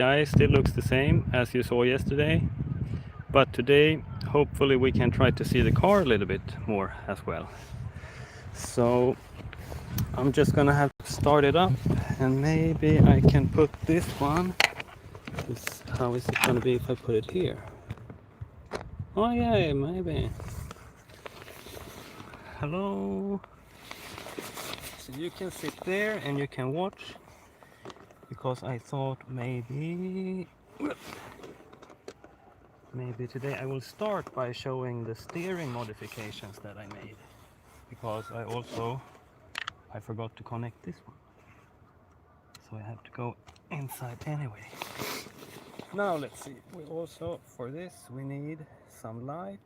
sky still looks the same as you saw yesterday, but today hopefully we can try to see the car a little bit more as well. So I'm just gonna have to start it up, and maybe I can put this one. How is it gonna be if I put it here? Oh yeah, maybe. Hello. So you can sit there and you can watch, because I thought maybe today I will start by showing the steering modifications that I made, because I forgot to connect this one, so I have to go inside anyway. Now let's see, we also, for this we need some light.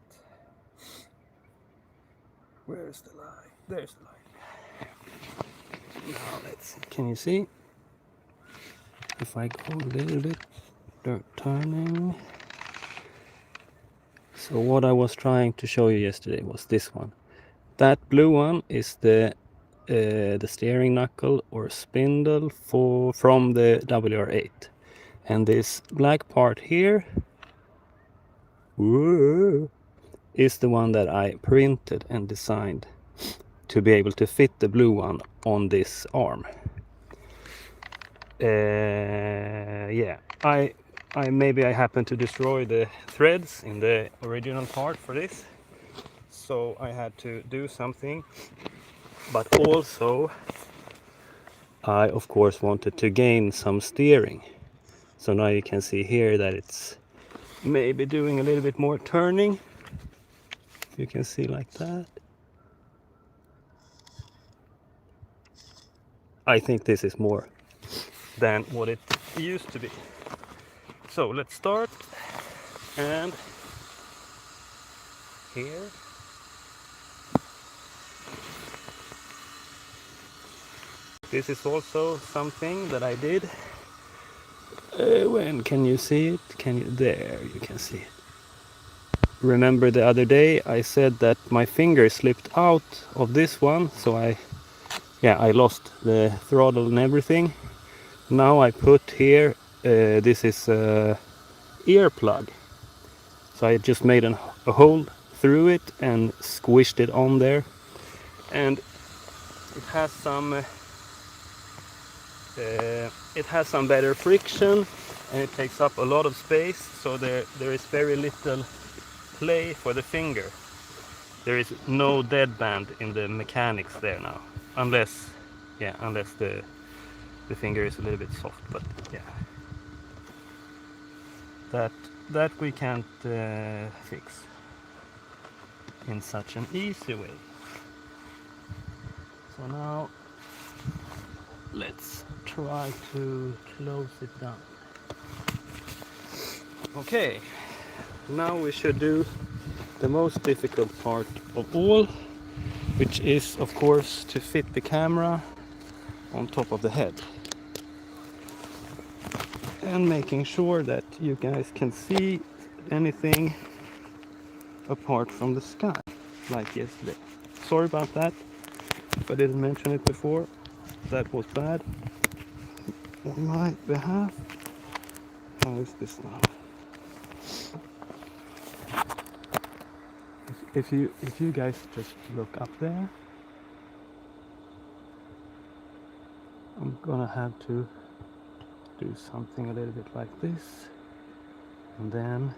Where's the light? There's the light. Now let's see, can you see? If I go a little bit, turning. So what I was trying to show you yesterday was this one. That blue one is the steering knuckle or spindle from the WR8, and this black part here is the one that I printed and designed to be able to fit the blue one on this arm. Yeah, I happened to destroy the threads in the original part for this, so I had to do something. But also I of course wanted to gain some steering, so now you can see here that it's maybe doing a little bit more turning. You can see like that. I think this is more than what it used to be. So let's start, and here this is also something that I did. When can you see it? There you can see it. Remember the other day I said that my finger slipped out of this one, so I lost the throttle and everything. Now I put here, this is a ear plug, so I just made a hole through it and squished it on there, and it has some better friction, and it takes up a lot of space, so there is very little play for the finger. There is no dead band in the mechanics there now, unless the finger is a little bit soft, but yeah, that we can't fix in such an easy way. So now let's try to close it down. Okay, now we should do the most difficult part of all, which is of course to fit the camera on top of the head, and making sure that you guys can see anything apart from the sky, like yesterday. Sorry about that if I didn't mention it before. That was bad on my behalf. How is this now? If you guys just look up there, I'm gonna have to do something a little bit like this, and then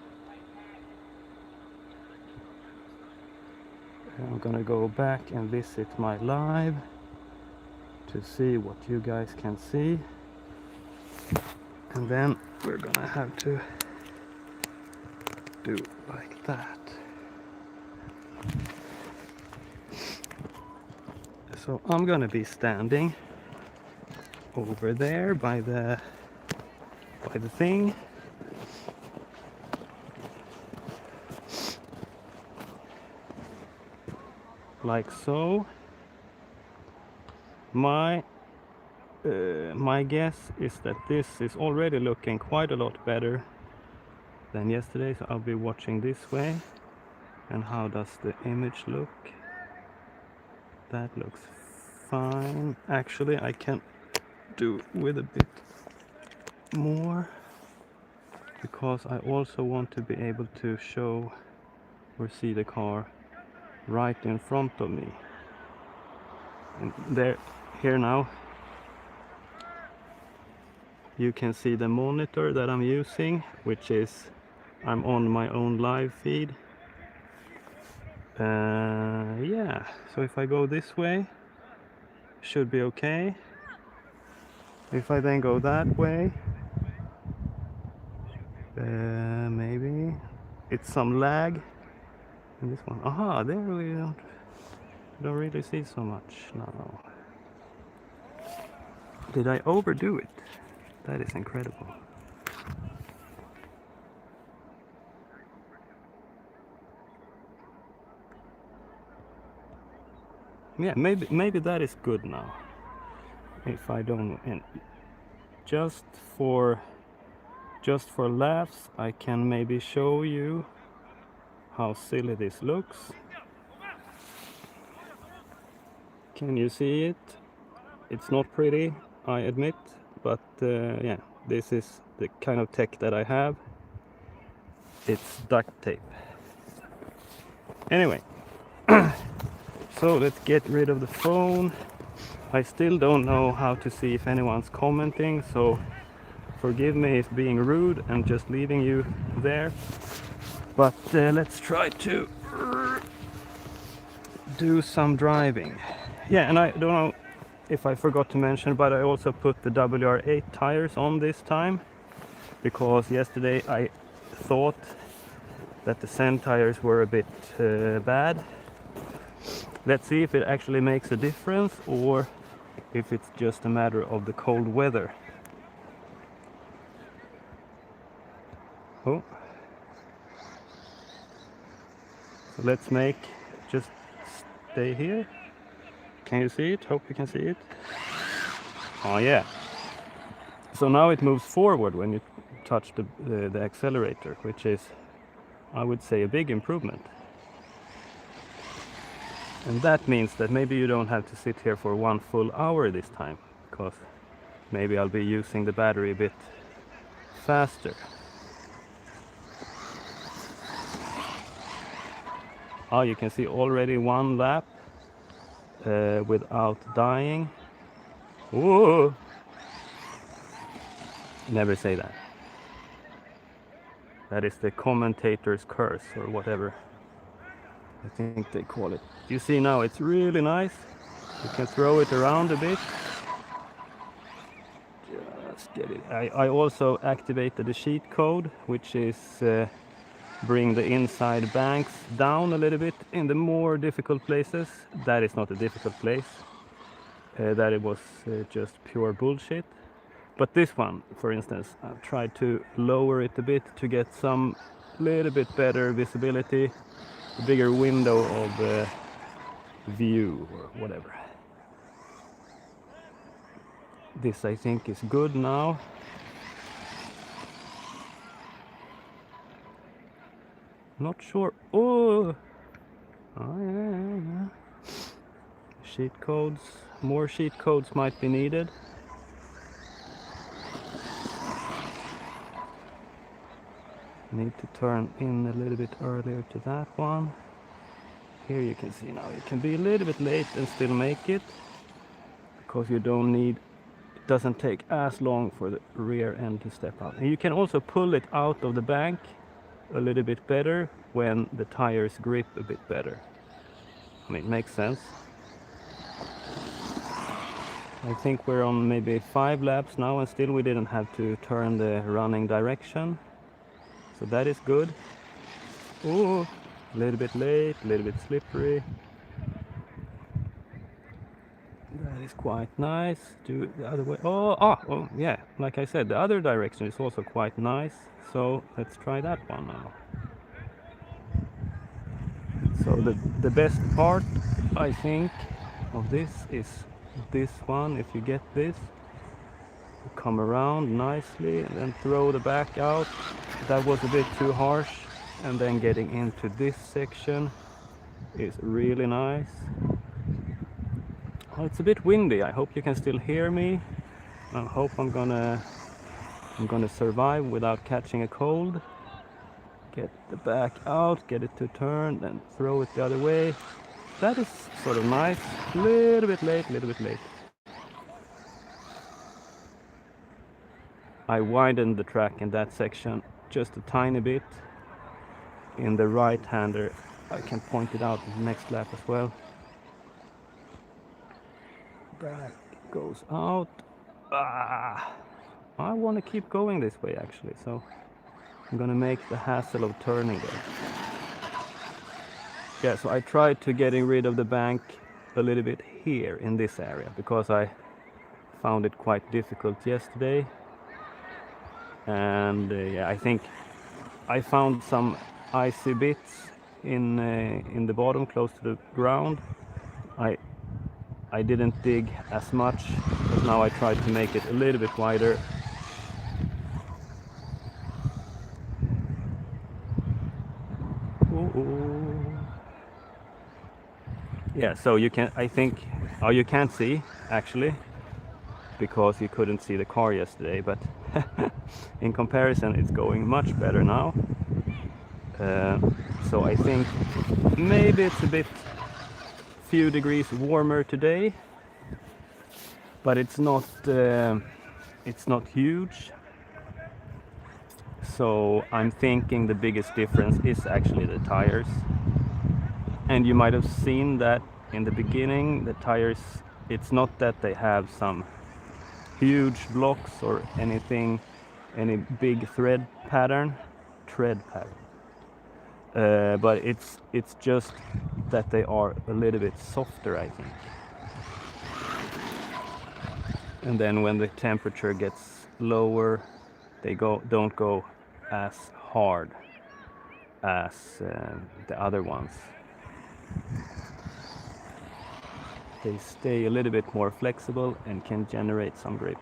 I'm gonna go back and visit my live to see what you guys can see, and then we're gonna have to do like that. So I'm gonna be standing over there by the thing, like so. My guess is that this is already looking quite a lot better than yesterday, so I'll be watching this way. And how does the image look? That looks fine. Actually, I can do with a bit more. because I also want to be able to show or see the car right in front of me. And here now you can see the monitor that I'm using, which is I'm on my own live feed. Yeah, so if I go this way, should be okay. If I then go that way, maybe it's some lag in this one. Aha, there we don't really see so much now. Did I overdo it? That is incredible. Yeah, maybe that is good now. If I don't, and just for laughs, I can maybe show you how silly this looks. Can you see it? It's not pretty, I admit, but yeah, this is the kind of tech that I have. It's duct tape. Anyway, so let's get rid of the phone. I still don't know how to see if anyone's commenting, so forgive me if being rude and just leaving you there. But let's try to do some driving. Yeah, and I don't know if I forgot to mention, but I also put the WR8 tires on this time, because yesterday I thought that the CEN tires were a bit bad. Let's see if it actually makes a difference or if it's just a matter of the cold weather. Oh. So let's just stay here. Can you see it? Hope you can see it. Oh yeah. So now it moves forward when you touch the accelerator, which is, I would say, a big improvement. And that means that maybe you don't have to sit here for 1 full hour this time, because maybe I'll be using the battery a bit faster. Oh, you can see already 1 lap without dying. Ooh! Never say that. That is the commentator's curse, or whatever I think they call it. You see now it's really nice. You can throw it around a bit. Just get it. I also activated the cheat code, which is bring the inside banks down a little bit in the more difficult places. That is not a difficult place. That it was just pure bullshit. But this one, for instance, I've tried to lower it a bit to get some little bit better visibility, a bigger window of view or whatever. This I think is good now. Not sure. Oh, yeah. Cheat codes. More cheat codes might be needed. Need to turn in a little bit earlier to that one. Here you can see now you can be a little bit late and still make it, because you don't need, it doesn't take as long for the rear end to step out. And you can also pull it out of the bank a little bit better when the tires grip a bit better. I mean, it makes sense. I think we're on maybe 5 laps now and still we didn't have to turn the running direction. So that is good. Oh, a little bit late, a little bit slippery. That is quite nice. Do it the other way. Oh, yeah. Like I said, the other direction is also quite nice. So let's try that one now. So the best part, I think, of this is this one. If you get this, you come around nicely and then throw the back out. That was a bit too harsh. And then getting into this section is really nice. Oh, it's a bit windy. I hope you can still hear me. I hope I'm gonna I'm gonna survive without catching a cold. Get the back out, get it to turn, then throw it the other way. That is sort of nice. Little bit late, little bit late. I widened the track in that section just a tiny bit. In the right-hander, I can point it out in the next lap as well. Back goes out. I want to keep going this way actually, so I'm gonna make the hassle of turning there. Yeah, so I tried to getting rid of the bank a little bit here in this area because I found it quite difficult yesterday. And yeah, I think I found some icy bits in the bottom close to the ground. I didn't dig as much because now I tried to make it a little bit wider. Yeah, so you can, I think, oh, you can't see actually because you couldn't see the car yesterday, but in comparison it's going much better now. So I think maybe it's a bit few degrees warmer today, but it's not huge. So I'm thinking the biggest difference is actually the tires. And you might have seen that in the beginning, the tires, it's not that they have some huge blocks or anything, any big tread pattern, but it's just that they are a little bit softer, I think. And then when the temperature gets lower, they don't go as hard as the other ones. They stay a little bit more flexible and can generate some grip.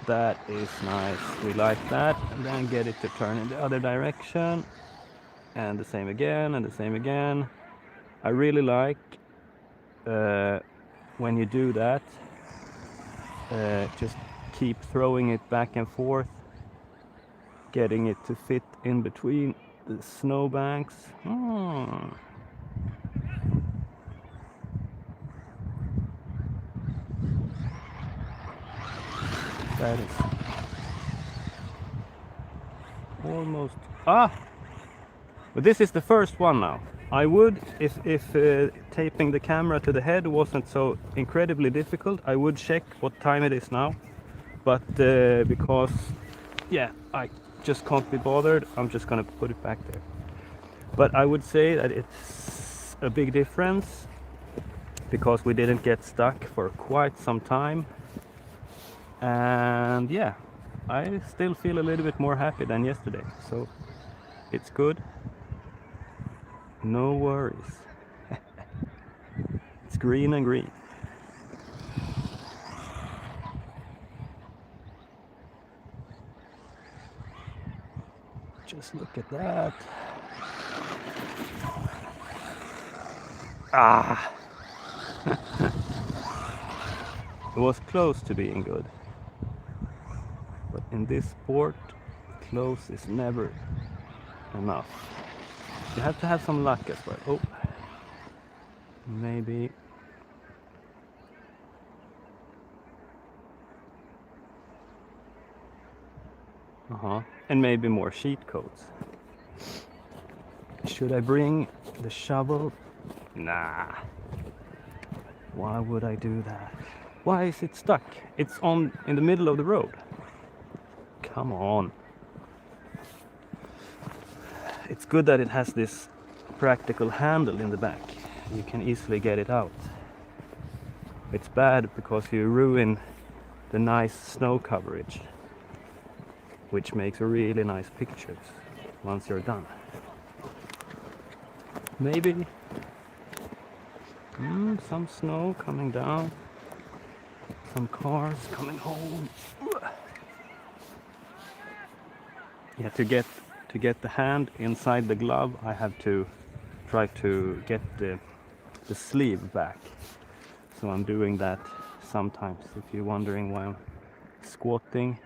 That is nice, we like that. And then get it to turn in the other direction. And the same again, and the same again. I really like when you do that, just keep throwing it back and forth, getting it to fit in between the snowbanks. That is almost but this is the first one now. I would, if taping the camera to the head wasn't so incredibly difficult, I would check what time it is now, but because yeah, I just can't be bothered, I'm just gonna put it back there. But I would say that it's a big difference because we didn't get stuck for quite some time. And yeah, I still feel a little bit more happy than yesterday, so it's good. No worries. It's green and green. Just look at that. It was close to being good. But in this sport, close is never enough. You have to have some luck as well. Oh, maybe. And maybe more sheet coats. Should I bring the shovel? Nah. Why would I do that? Why is it stuck? It's in the middle of the road. Come on. It's good that it has this practical handle in the back. You can easily get it out. It's bad because you ruin the nice snow coverage, which makes really nice pictures once you're done. Maybe some snow coming down, some cars coming home. Yeah, to get the hand inside the glove, I have to try to get the sleeve back. So I'm doing that sometimes, if you're wondering why I'm squatting.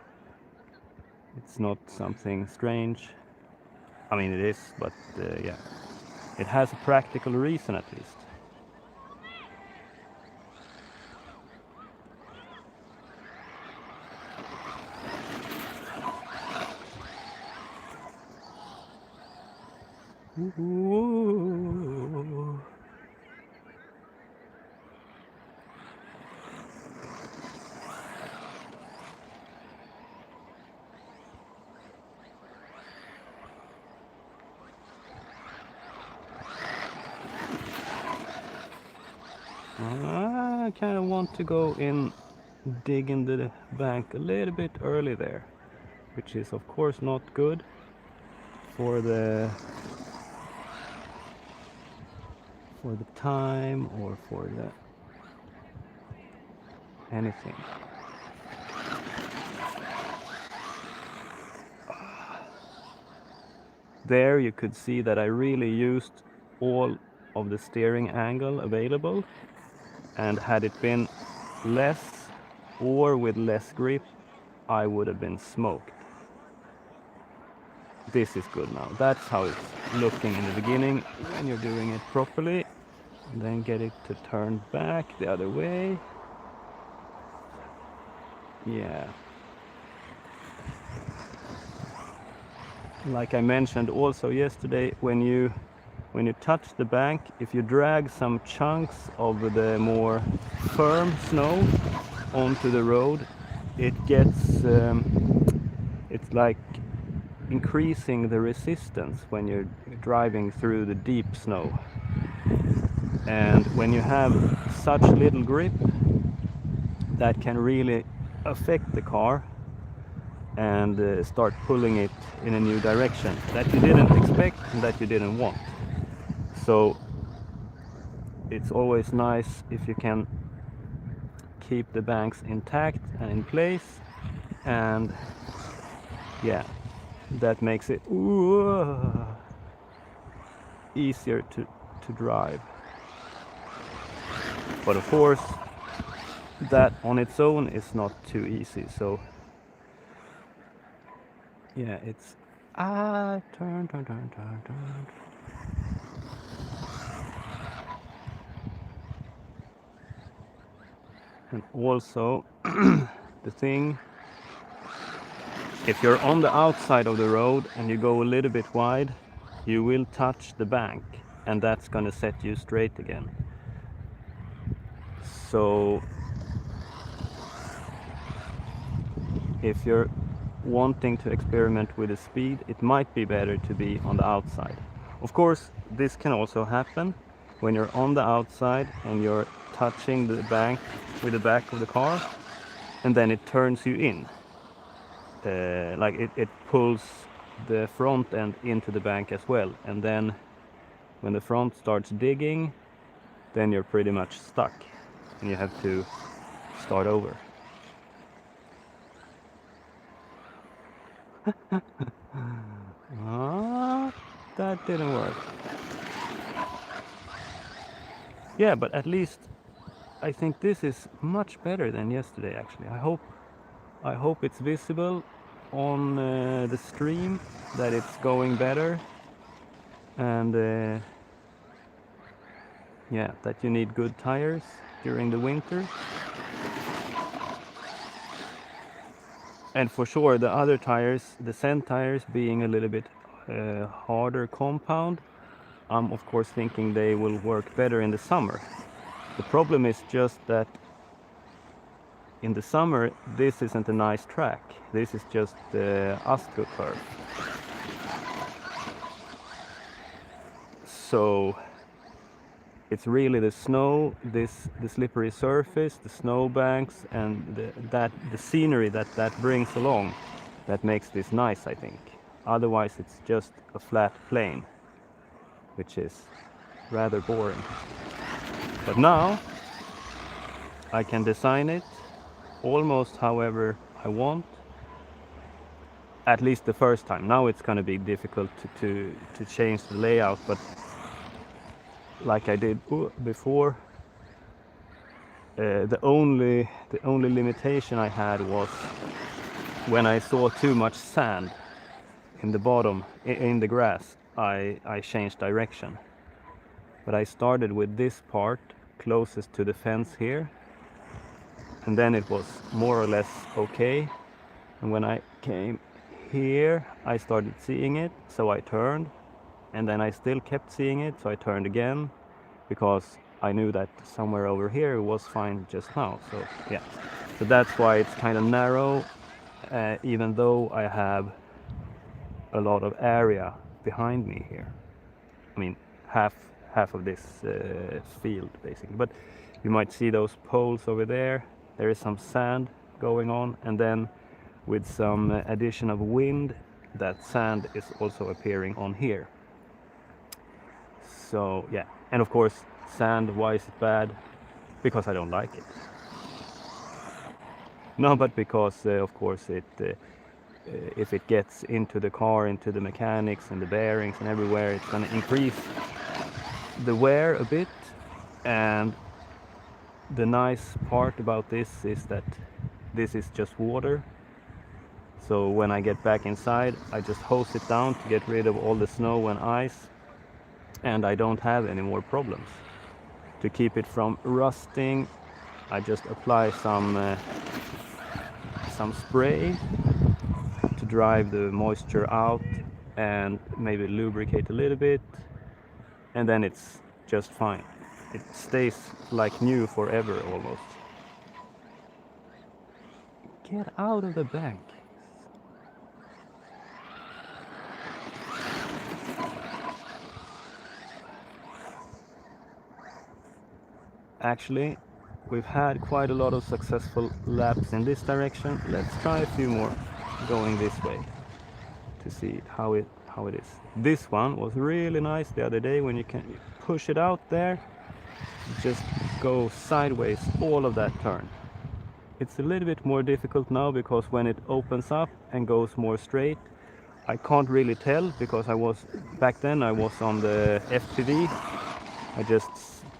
It's not something strange. I mean, it is, but yeah, it has a practical reason at least. Ooh. I kind of want to go in, dig into the bank a little bit early there, which is of course not good for the time or for the anything. There you could see that I really used all of the steering angle available, and had it been less or with less grip, I would have been smoked. This is good now. That's how it's looking in the beginning when you're doing it properly. And then get it to turn back the other way. Yeah. Like I mentioned also yesterday, when you touch the bank, if you drag some chunks of the more firm snow onto the road, it gets it's like increasing the resistance when you're driving through the deep snow. And when you have such little grip, that can really affect the car and start pulling it in a new direction that you didn't expect and that you didn't want. So it's always nice if you can keep the banks intact and in place, and yeah, that makes it easier to drive. But of course, that on its own is not too easy. So yeah, it's turn. And also the thing, if you're on the outside of the road and you go a little bit wide, you will touch the bank, and that's gonna set you straight again. So if you're wanting to experiment with the speed, it might be better to be on the outside. Of course, this can also happen when you're on the outside and you're touching the bank with the back of the car, and then it turns you in. Like it pulls the front end into the bank as well, and then when the front starts digging, then you're pretty much stuck and you have to start over. That didn't work. Yeah, but at least I think this is much better than yesterday actually. I hope it's visible on the stream that it's going better, and yeah, that you need good tires during the winter. And for sure the other tires, the CEN tires, being a little bit harder compound, I'm of course thinking they will work better in the summer. The problem is just that in the summer this isn't a nice track. This is just the Astro curve. So it's really the snow, the slippery surface, the snow banks, and the scenery that brings along that makes this nice, I think. Otherwise it's just a flat plane, which is rather boring. But now I can design it almost however I want, at least the first time. Now it's going to be difficult to change the layout, but like I did before, The only limitation I had was when I saw too much sand in the bottom, in the grass, I changed direction. But I started with this part closest to the fence here, and then it was more or less okay. And when I came here, I started seeing it, so I turned, and then I still kept seeing it, so I turned again, because I knew that somewhere over here it was fine just now. So yeah, so that's why it's kind of narrow, even though I have a lot of area behind me here. I mean, half of this field basically. But you might see those poles over there. There is some sand going on, and then with some addition of wind, that sand is also appearing on here. So yeah, and of course, sand, why is it bad? Because I don't like it. No, but because of course if it gets into the car, into the mechanics and the bearings and everywhere, it's going to increase the wear a bit. And the nice part about this is that this is just water. So when I get back inside, I just hose it down to get rid of all the snow and ice, and I don't have any more problems. To keep it from rusting, I just apply some spray to drive the moisture out and maybe lubricate a little bit, and then it's just fine. It stays like new forever almost. Get out of the bank. Actually, we've had quite a lot of successful laps in this direction. Let's try a few more going this way to see how it is. This one was really nice the other day when you can push it out there, just go sideways all of that turn. It's a little bit more difficult now because when it opens up and goes more straight, I can't really tell because back then I was on the FPV. I just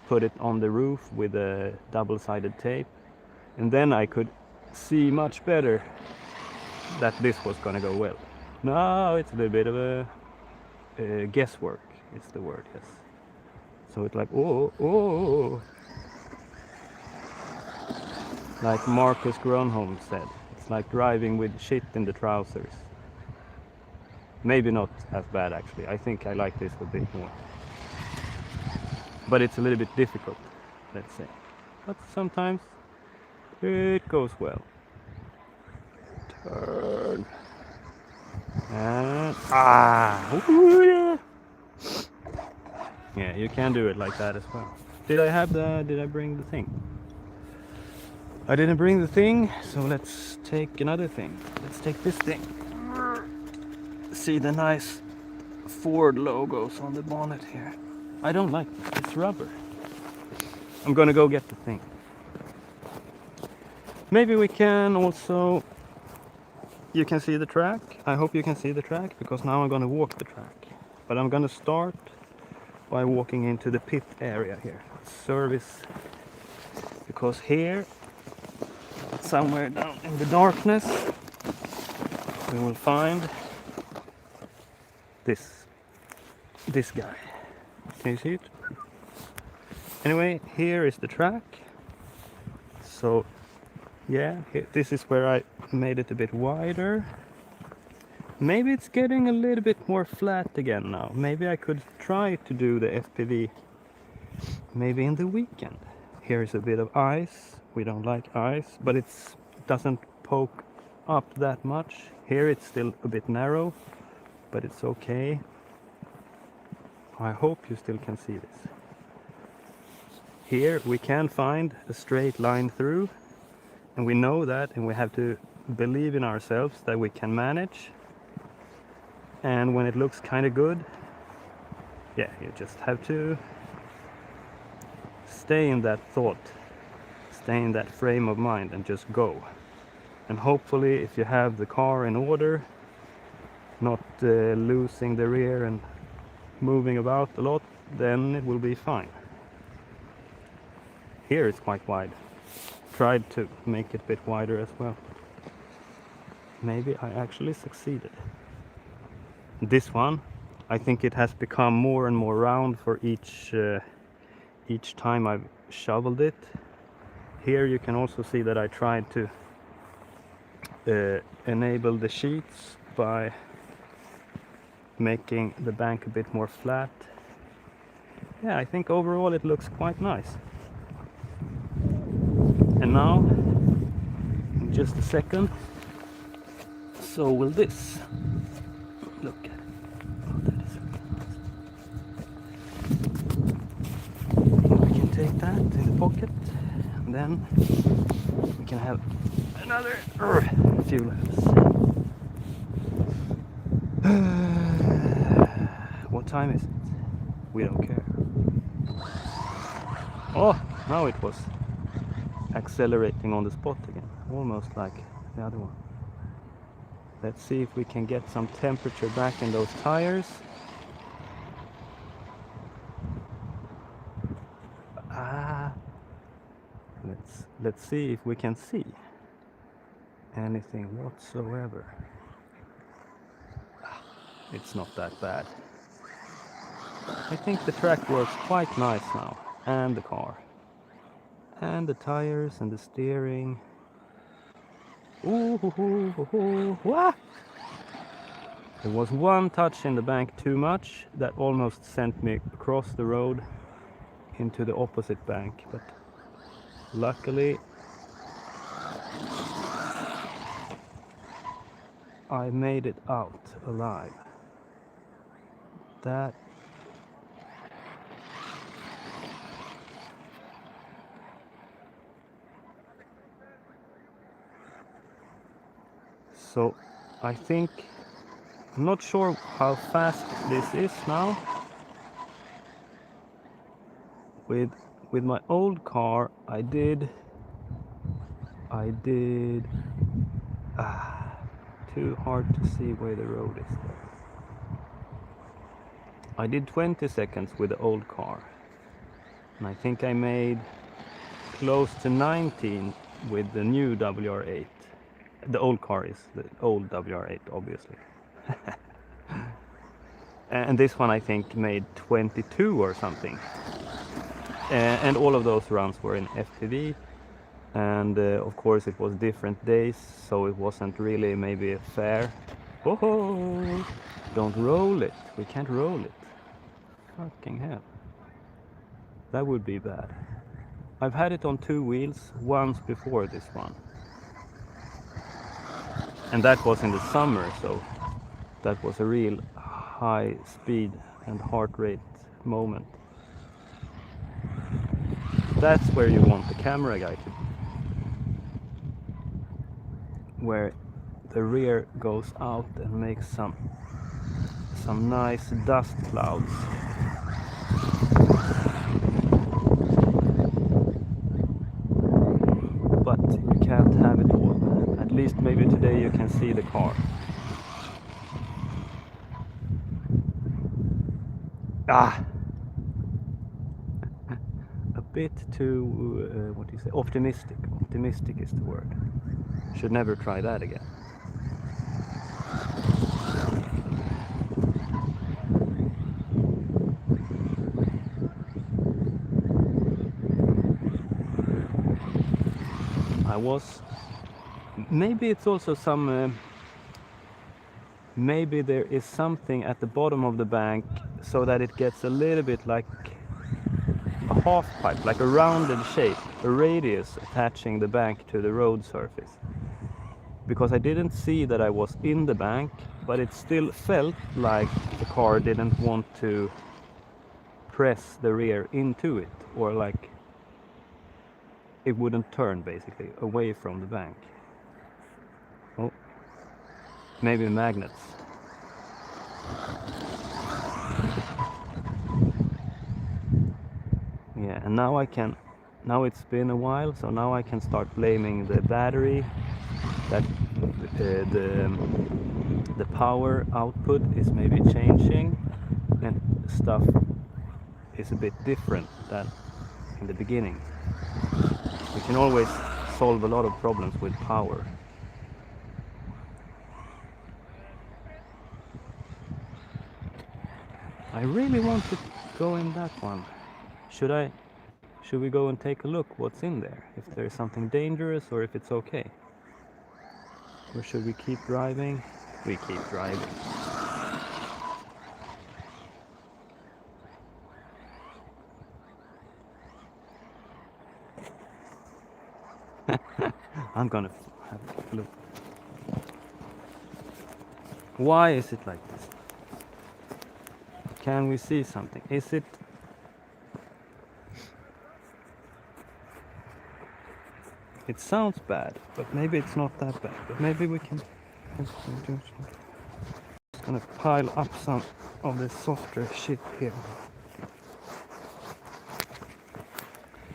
put it on the roof with a double-sided tape, and then I could see much better that this was gonna go well. Now it's a little bit of a guesswork, it's the word, yes. So it's like, oh. Like Marcus Gronholm said, it's like driving with shit in the trousers. Maybe not as bad actually, I think I like this a bit more. But it's a little bit difficult, let's say. But sometimes it goes well. Turn. And yeah, you can do it like that as well. Did I bring the thing? I didn't bring the thing, so let's take another thing. Let's take this thing. See the nice Ford logos on the bonnet here. I don't like this. It's rubber. I'm gonna go get the thing. Maybe we can also... You can see the track. I hope you can see the track, because now I'm gonna walk the track. But I'm gonna start by walking into the pit area here. Service. Because here, somewhere down in the darkness, we will find this guy. Can you see it? Anyway, here is the track. So yeah, this is where I made it a bit wider. Maybe it's getting a little bit more flat again now. Maybe I could try to do the FPV maybe in the weekend. Here is a bit of ice. We don't like ice, but it doesn't poke up that much. Here it's still a bit narrow, but it's okay. I hope you still can see this. Here we can find a straight line through, and we know that, and we have to believe in ourselves that we can manage. And when it looks kind of good, yeah, you just have to stay in that thought, stay in that frame of mind, and just go. And hopefully, if you have the car in order, not losing the rear and moving about a lot, then it will be fine. Here it's quite wide. tried to make it a bit wider as well. Maybe I actually succeeded. This one, I think it has become more and more round for each time I've shoveled it. Here you can also see that I tried to enable the sheets by making the bank a bit more flat. Yeah, I think overall it looks quite nice. And now, in just a second, so will this. Look at it. Oh, that is really nice. We can take that in the pocket, and then we can have another few laps. What time is it? We don't care. Oh, now it was accelerating on the spot again, almost like the other one. Let's see if we can get some temperature back in those tires. Let's see if we can see anything whatsoever. It's not that bad. I think the track works quite nice now, and the car, and the tires, and the steering. Wah! There was one touch in the bank too much that almost sent me across the road into the opposite bank, but luckily I made it out alive. That so I think, I'm not sure how fast this is now. With my old car I did too hard to see where the road is there. I did 20 seconds with the old car, and I think I made close to 19 with the new WR8. The old car is the old WR8, obviously. And this one I think made 22 or something. And all of those runs were in FPV, and of course it was different days, so it wasn't really maybe fair. Oh, don't roll it. We can't roll it. Fucking hell. That would be bad. I've had it on 2 wheels once before this one. And that was in the summer, so that was a real high speed and heart rate moment. That's where you want the camera guy to be. Where the rear goes out and makes some nice dust clouds. But you can't have it all. At least maybe today you can see the car. A bit too, what do you say, optimistic. Optimistic is the word. Should never try that again. Maybe it's also some, maybe there is something at the bottom of the bank so that it gets a little bit like a half pipe, like a rounded shape, a radius attaching the bank to the road surface. Because I didn't see that I was in the bank, but it still felt like the car didn't want to press the rear into it, or like it wouldn't turn basically away from the bank. Oh, maybe magnets. Yeah, and now it's been a while, so now I can start blaming the battery, that the power output is maybe changing and stuff is a bit different than in the beginning. We can always solve a lot of problems with power. I really want to go in that one. Should we go and take a look what's in there? If there's something dangerous or if it's okay? Or should we keep driving? We keep driving. I'm gonna have a look. Why is it like this? Can we see something? Is it... It sounds bad, but maybe it's not that bad. But maybe we can... Just gonna pile up some of the softer shit here.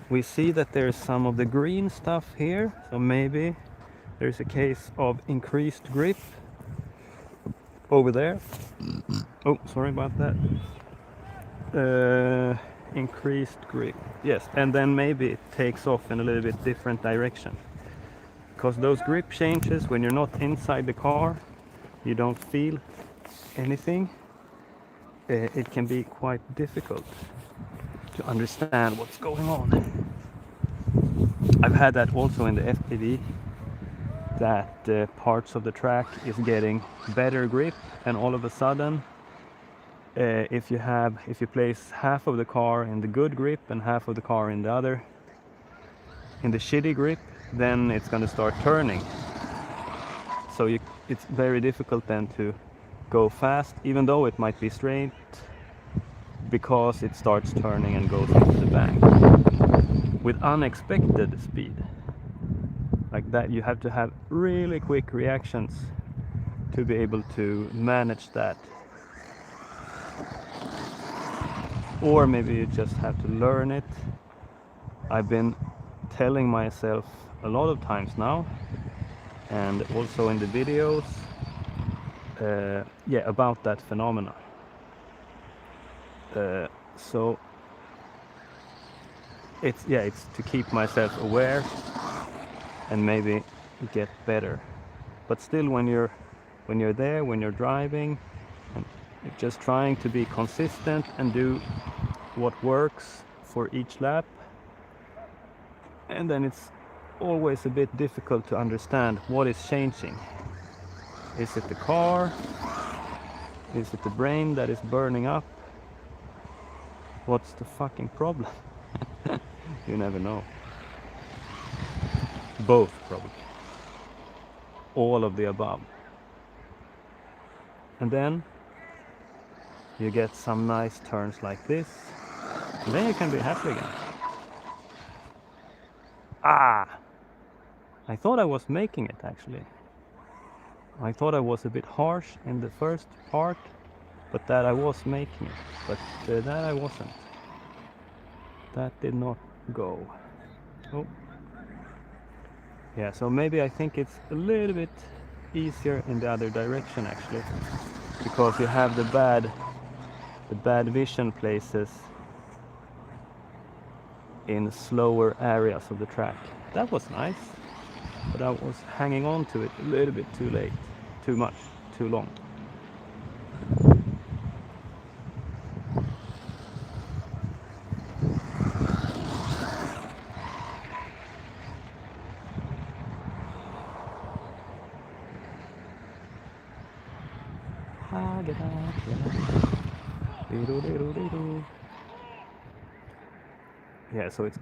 We see that there's some of the green stuff here, so maybe there's a case of increased grip over there. Oh, sorry about that. Increased grip, yes, and then maybe it takes off in a little bit different direction. Because those grip changes, when you're not inside the car, you don't feel anything. It can be quite difficult to understand what's going on. I've had that also in the FPV, that parts of the track is getting better grip, and all of a sudden if you place half of the car in the good grip and half of the car in the shitty grip, then it's going to start turning. So it's very difficult then to go fast, even though it might be straight, because it starts turning and goes into the bank with unexpected speed. Like that, you have to have really quick reactions to be able to manage that. Or maybe you just have to learn it. I've been telling myself a lot of times now, and also in the videos, about that phenomena. So it's to keep myself aware and maybe get better. But still, when you're there, when you're driving, and just trying to be consistent and do what works for each lap, and then it's always a bit difficult to understand what is changing. Is it the car? Is it the brain that is burning up? What's the fucking problem? You never know. Both, probably. All of the above. And then you get some nice turns like this, and then you can be happy again. I thought I was making it, actually. I thought I was a bit harsh in the first part, but that I was making it. But that I wasn't. That did not go. Oh. Yeah, so maybe I think it's a little bit easier in the other direction, actually, because you have the bad vision places in slower areas of the track. That was nice, but I was hanging on to it a little bit too late, too much, too long. Yeah, so it's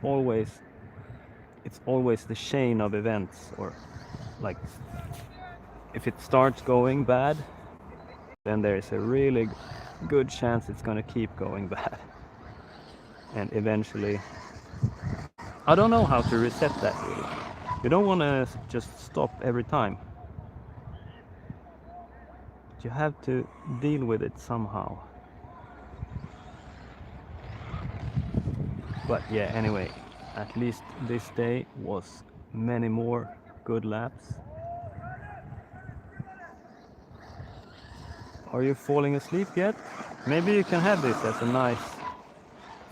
always the chain of events, or like if it starts going bad, then there's a really good chance it's gonna keep going bad, and eventually, I don't know how to reset that really. You don't want to just stop every time. You have to deal with it somehow. But yeah, anyway, at least this day was many more good laps. Are you falling asleep yet? Maybe you can have this as a nice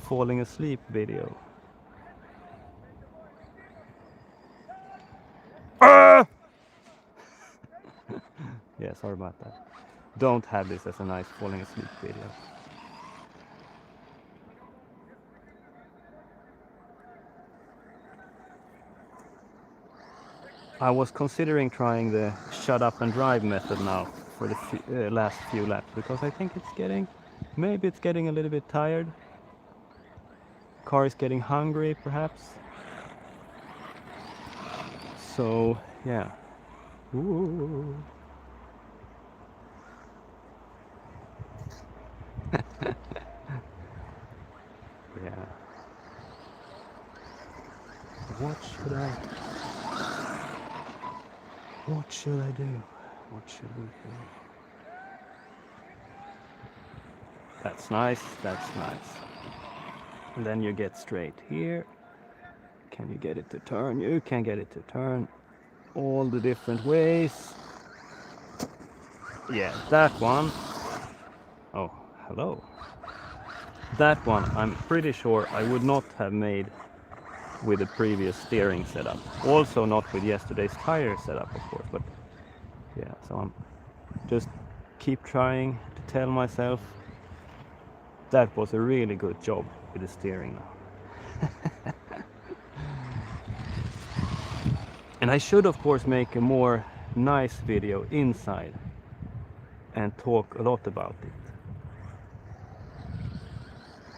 falling asleep video. sorry about that. Don't have this as a nice falling asleep video. I was considering trying the shut up and drive method now for the last few laps, because I think maybe it's getting a little bit tired. Car is getting hungry perhaps. So yeah. Ooh. Yeah. What should I do? What should we do? That's nice, that's nice. And then you get straight here. Can you get it to turn? You can get it to turn all the different ways. Yeah, that one. Oh, hello. That one I'm pretty sure I would not have made with the previous steering setup. Also not with yesterday's tire setup, of course, but yeah, so I'm just keep trying to tell myself that was a really good job with the steering now. And I should of course make a more nice video inside and talk a lot about it.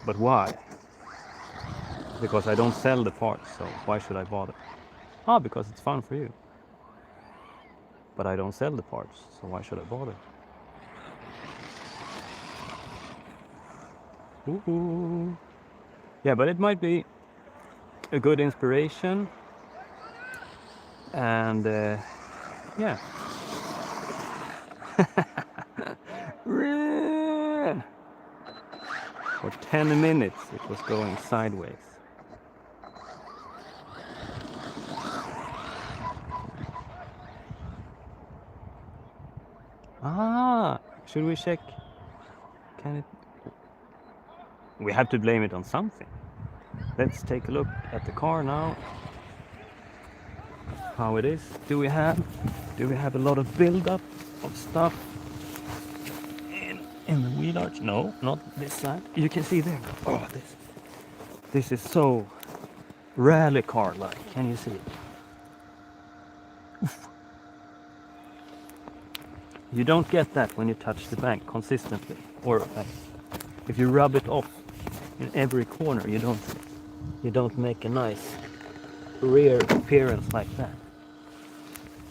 But why? Because I don't sell the parts, so why should I bother? Ah, because it's fun for you. But I don't sell the parts, so why should I bother? Ooh. Yeah, but it might be a good inspiration. And yeah. For 10 minutes it was going sideways. Ah, should we check? Can it? We have to blame it on something. Let's take a look at the car now. How it is. Do we have a lot of build-up of stuff in the wheel arch? No, not this side. You can see there. Oh, this is so rally car-like. Can you see it? Oof. You don't get that when you touch the bank consistently, or like, if you rub it off in every corner, you don't make a nice rear appearance like that.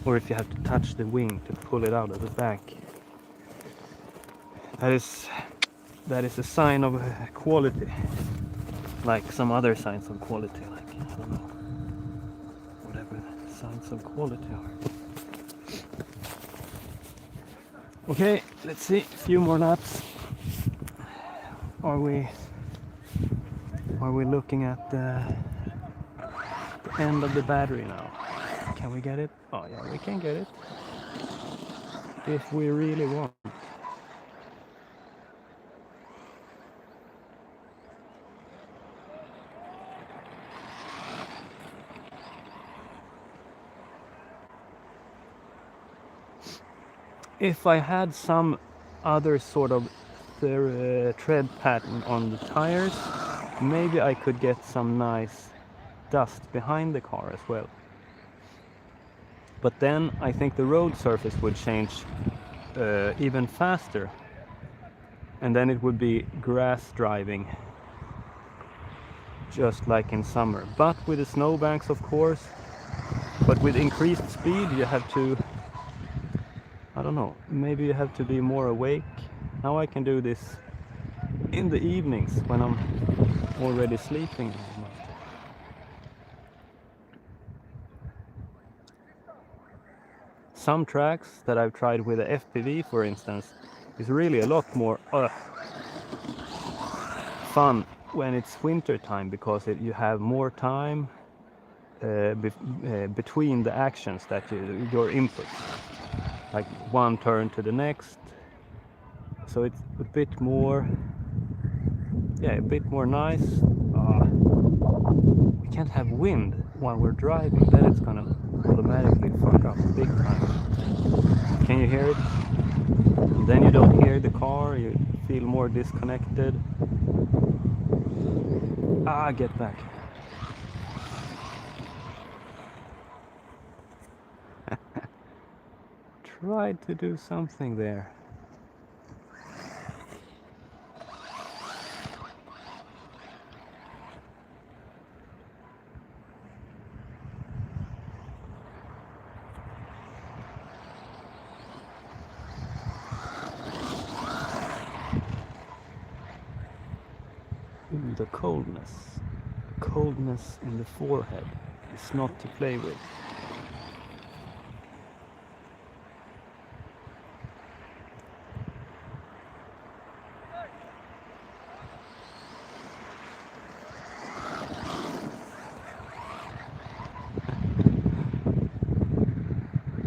Or if you have to touch the wing to pull it out of the bank. That is a sign of quality, like some other signs of quality, like, I don't know, whatever signs of quality are. Okay, let's see, a few more laps. Are we looking at the end of the battery now? Can we get it? Oh yeah, we can get it. If we really want. If I had some other sort of tread pattern on the tires, maybe I could get some nice dust behind the car as well. But then I think the road surface would change even faster, and then it would be grass driving, just like in summer. But with the snowbanks, of course, but with increased speed you have to, I don't know, maybe you have to be more awake. Now I can do this in the evenings when I'm already sleeping almost. Some tracks that I've tried with the FPV, for instance, is really a lot more fun when it's winter time, because you have more time between the actions that your inputs, like one turn to the next. So it's a bit more, a bit more nice. We can't have wind while we're driving, then it's gonna automatically fuck up big time. Can you hear it? And then you don't hear the car, you feel more disconnected. Ah, get back. Tried to do something there. The coldness in the forehead is not to play with.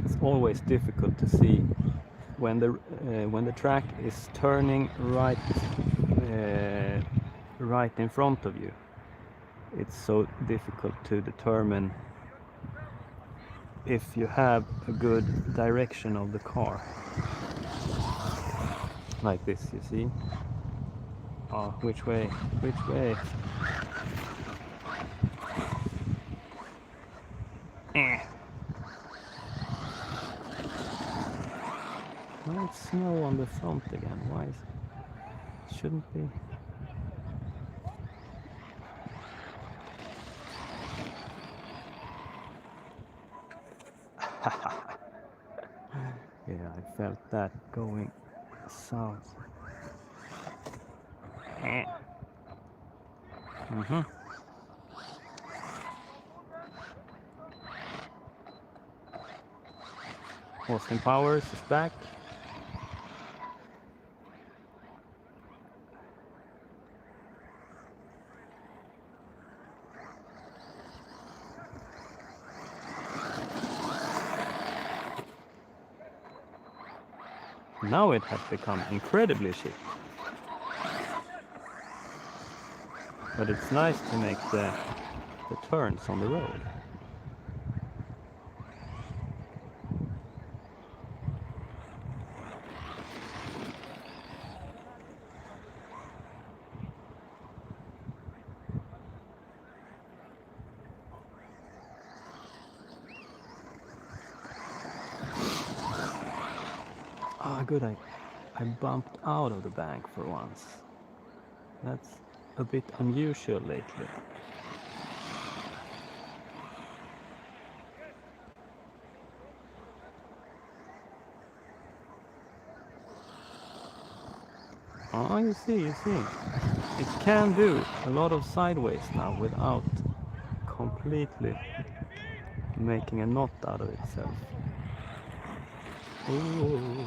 It's always difficult to see when the track is turning right in front of you. It's so difficult to determine if you have a good direction of the car. Like this, you see? Oh, which way? Which way? Now it's snow on the front again. Why is it? Shouldn't be. Yeah, I felt that going south. Austin Powers is back. Now it has become incredibly cheap. But it's nice to make the turns on the road. Ah, good, I bumped out of the bank for once. That's a bit unusual lately. Oh, you see. It can do a lot of sideways now without completely making a knot out of itself. Ooh.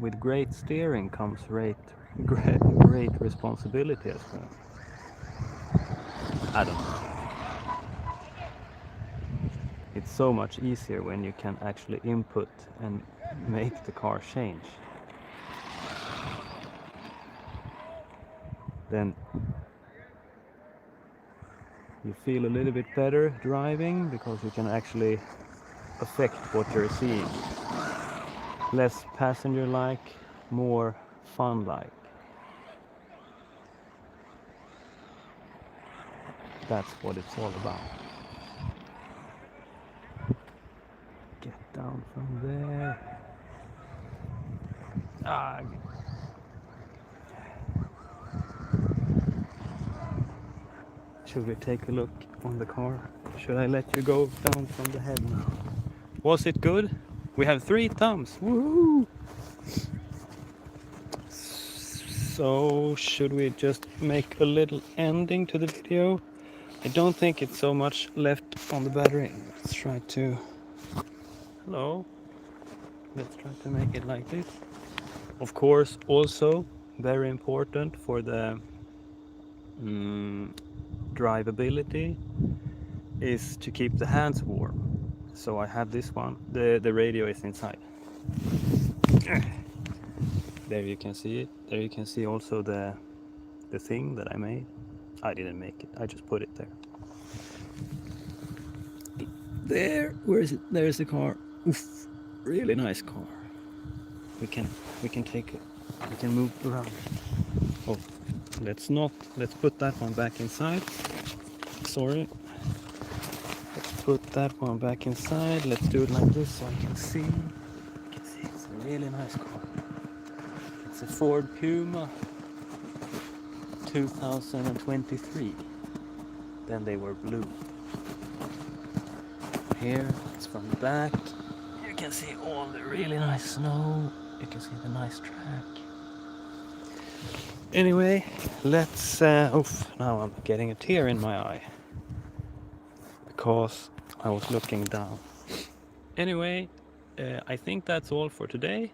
With great steering comes great responsibility as well. I don't know. It's so much easier when you can actually input and make the car change. Then you feel a little bit better driving because you can actually affect what you're seeing. Less passenger-like, more fun-like. That's what it's all about. Get down from there. Ah. Should we take a look on the car? Should I let you go down from the head now? Was it good? We have 3 thumbs. Woohoo! So should we just make a little ending to the video? I don't think it's so much left on the battery. Let's try to... Hello. Let's try to make it like this. Of course, also very important for the drivability is to keep the hands warm. So I have this one. The radio is inside. There you can see it. There you can see also the thing that I made. I didn't make it. I just put it there. There, where is it? There's the car. Oof, really nice car. We can take it. We can move around. Oh, let's put that one back inside. Sorry. Let's put that one back inside. Let's do it like this so I can see. You can see it's a really nice car. It's a Ford Puma 2023. Then they were blue. Here it's from the back. You can see all the really nice snow. You can see the nice track. Anyway, let's now I'm getting a tear in my eye because I was looking down. Anyway, I think that's all for today.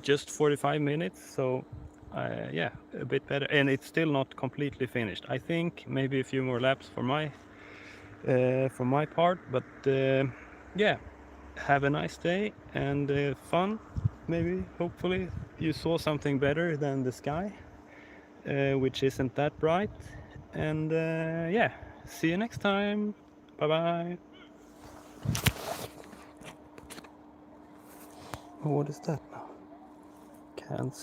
Just 45 minutes, so yeah, a bit better, and it's still not completely finished. I think maybe a few more laps for my part, but yeah, have a nice day and fun. Maybe, hopefully, you saw something better than the sky, which isn't that bright. And yeah, see you next time. Bye bye. Oh, what is that now? Can't